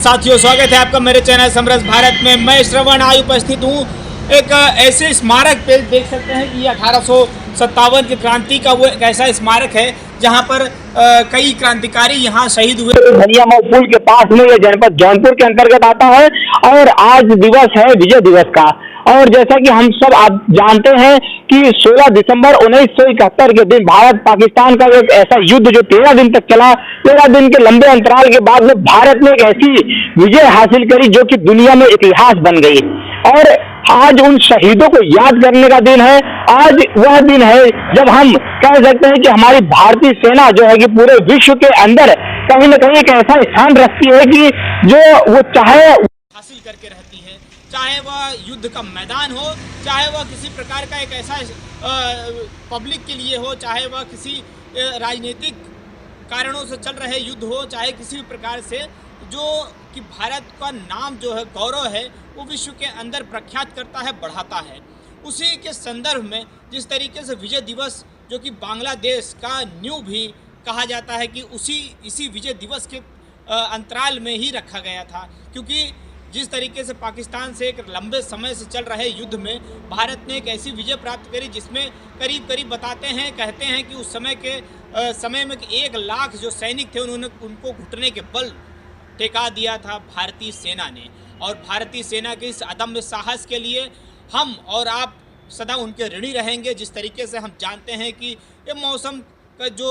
साथियों, स्वागत है आपका मेरे चैनल समरस भारत में। मैं श्रवण आज उपस्थित हूँ एक ऐसे स्मारक पे। देख सकते हैं कि 1857 की क्रांति का वो एक ऐसा स्मारक है जहाँ पर कई क्रांतिकारी यहाँ शहीद हुए। धनिया पुल के पास में, यह जनपद जौनपुर के अंतर्गत आता है और आज दिवस है विजय दिवस का। और जैसा कि हम सब आप जानते हैं कि 16 दिसंबर 1971 के दिन भारत पाकिस्तान का एक ऐसा युद्ध जो 13 दिन तक चला, 13 दिन के लंबे अंतराल के बाद में भारत ने एक ऐसी विजय हासिल करी जो कि दुनिया में इतिहास बन गई। और आज उन शहीदों को याद करने का दिन है। आज वह दिन है जब हम कह सकते हैं कि हमारी भारतीय सेना जो है कि पूरे विश्व के अंदर कहीं न कहीं एक ऐसा स्थान रखती है कि जो वो चाहे हासिल करके रहती है, चाहे वह युद्ध का मैदान हो, चाहे वह किसी प्रकार का एक ऐसा पब्लिक के लिए हो, चाहे वह किसी राजनीतिक कारणों से चल रहे युद्ध हो, चाहे किसी भी प्रकार से जो कि भारत का नाम जो है, गौरव है, वो विश्व के अंदर प्रख्यात करता है, बढ़ाता है। उसी के संदर्भ में जिस तरीके से विजय दिवस जो कि बांग्लादेश का न्यू भी कहा जाता है कि इसी विजय दिवस के अंतराल में ही रखा गया था, क्योंकि जिस तरीके से पाकिस्तान से एक लंबे समय से चल रहे युद्ध में भारत ने एक ऐसी विजय प्राप्त करी जिसमें करीब करीब बताते हैं, कहते हैं कि उस समय में 1 लाख जो सैनिक थे उनको घुटने के बल टेका दिया था भारतीय सेना ने। और भारतीय सेना के इस अदम्य साहस के लिए हम और आप सदा उनके ऋणी रहेंगे। जिस तरीके से हम जानते हैं कि ये मौसम का जो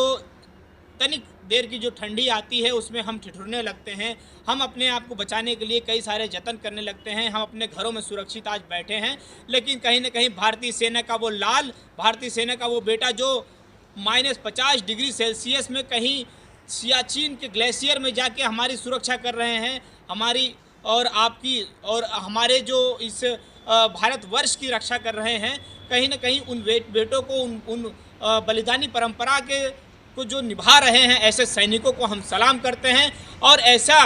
तनिक देर की जो ठंडी आती है उसमें हम ठिठुरने लगते हैं, हम अपने आप को बचाने के लिए कई सारे जतन करने लगते हैं, हम अपने घरों में सुरक्षित आज बैठे हैं, लेकिन कहीं ना कहीं भारतीय सेना का वो लाल, भारतीय सेना का वो बेटा जो -50 डिग्री सेल्सियस में कहीं सियाचिन के ग्लेशियर में जाके हमारी सुरक्षा कर रहे हैं, हमारी और आपकी और हमारे जो इस भारतवर्ष की रक्षा कर रहे हैं। कहीं ना कहीं उन बेटों को उन बलिदानी परंपरा को जो निभा रहे हैं, ऐसे सैनिकों को हम सलाम करते हैं। और ऐसा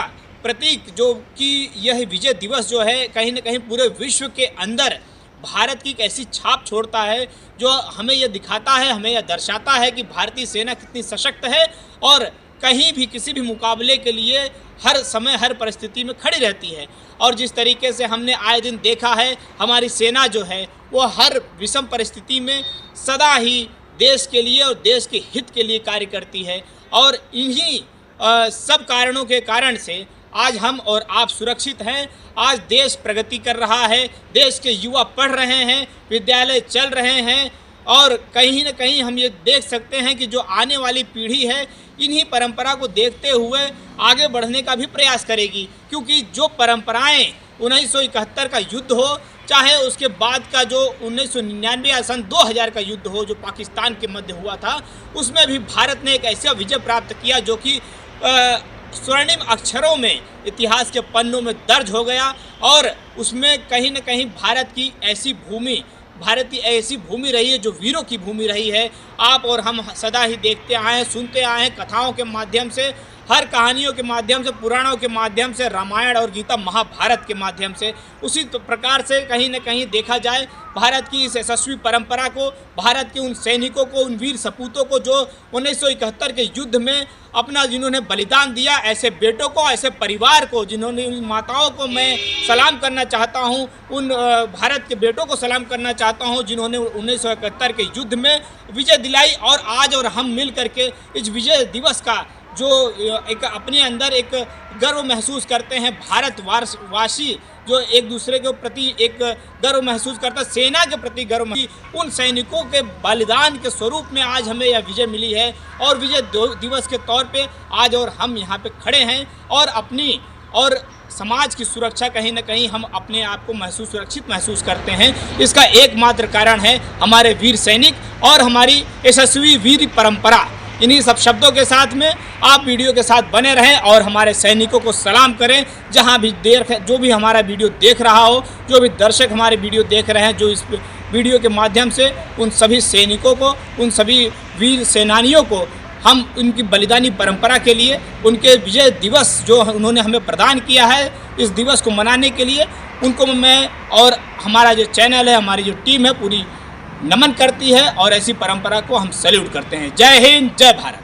प्रतीक जो कि यह विजय दिवस जो है कहीं ना कहीं पूरे विश्व के अंदर भारत की एक ऐसी छाप छोड़ता है जो हमें यह दिखाता है, हमें यह दर्शाता है कि भारतीय सेना कितनी सशक्त है और कहीं भी किसी भी मुकाबले के लिए हर समय हर परिस्थिति में खड़ी रहती है। और जिस तरीके से हमने आए दिन देखा है, हमारी सेना जो है वो हर विषम परिस्थिति में सदा ही देश के लिए और देश के हित के लिए कार्य करती है। और इन्हीं सब कारणों के कारण से आज हम और आप सुरक्षित हैं। आज देश प्रगति कर रहा है, देश के युवा पढ़ रहे हैं, विद्यालय चल रहे हैं और कहीं न कहीं हम ये देख सकते हैं कि जो आने वाली पीढ़ी है इन्हीं परंपरा को देखते हुए आगे बढ़ने का भी प्रयास करेगी, क्योंकि जो परंपराएं 1971 का युद्ध हो, चाहे उसके बाद का जो 1999 या सन 2000 का युद्ध हो जो पाकिस्तान के मध्य हुआ था, उसमें भी भारत ने एक ऐसा विजय प्राप्त किया जो कि स्वर्णिम अक्षरों में इतिहास के पन्नों में दर्ज हो गया। और उसमें कहीं न कहीं भारत की ऐसी भूमि रही है जो वीरों की भूमि रही है। आप और हम सदा ही देखते आए हैं, सुनते आए हैं, कथाओं के माध्यम से, हर कहानियों के माध्यम से, पुराणों के माध्यम से, रामायण और गीता महाभारत के माध्यम से। उसी प्रकार से कहीं न कहीं देखा जाए भारत की इस यशस्वी परंपरा को, भारत के उन सैनिकों को, उन वीर सपूतों को जो 1971 के युद्ध में जिन्होंने बलिदान दिया, ऐसे बेटों को, ऐसे परिवार को, जिन्होंने, उन माताओं को मैं सलाम करना चाहता हूं, उन भारत के बेटों को सलाम करना चाहता हूं जिन्होंने 1971 के युद्ध में विजय दिलाई। और आज और हम मिल करके इस विजय दिवस का जो एक अपने अंदर एक गर्व महसूस करते हैं, भारतवासी जो एक दूसरे के प्रति एक गर्व महसूस करता है, सेना के प्रति गर्व, उन सैनिकों के बलिदान के स्वरूप में आज हमें यह विजय मिली है। और विजय दिवस के तौर पे आज और हम यहाँ पे खड़े हैं और अपनी और समाज की सुरक्षा कहीं ना कहीं हम अपने आप को सुरक्षित महसूस करते हैं। इसका एकमात्र कारण है हमारे वीर सैनिक और हमारी यशस्वी वीर परंपरा। इन्हीं सब शब्दों के साथ में आप वीडियो के साथ बने रहें और हमारे सैनिकों को सलाम करें। जहां भी जो भी हमारा वीडियो देख रहा हो, जो भी दर्शक हमारे वीडियो देख रहे हैं, जो इस वीडियो के माध्यम से उन सभी सैनिकों को, उन सभी वीर सेनानियों को हम उनकी बलिदानी परंपरा के लिए, उनके विजय दिवस जो उन्होंने हमें प्रदान किया है, इस दिवस को मनाने के लिए उनको मैं और हमारा जो चैनल है, हमारी जो टीम है पूरी नमन करती है और ऐसी परंपरा को हम सैल्यूट करते हैं। जय हिंद, जय भारत।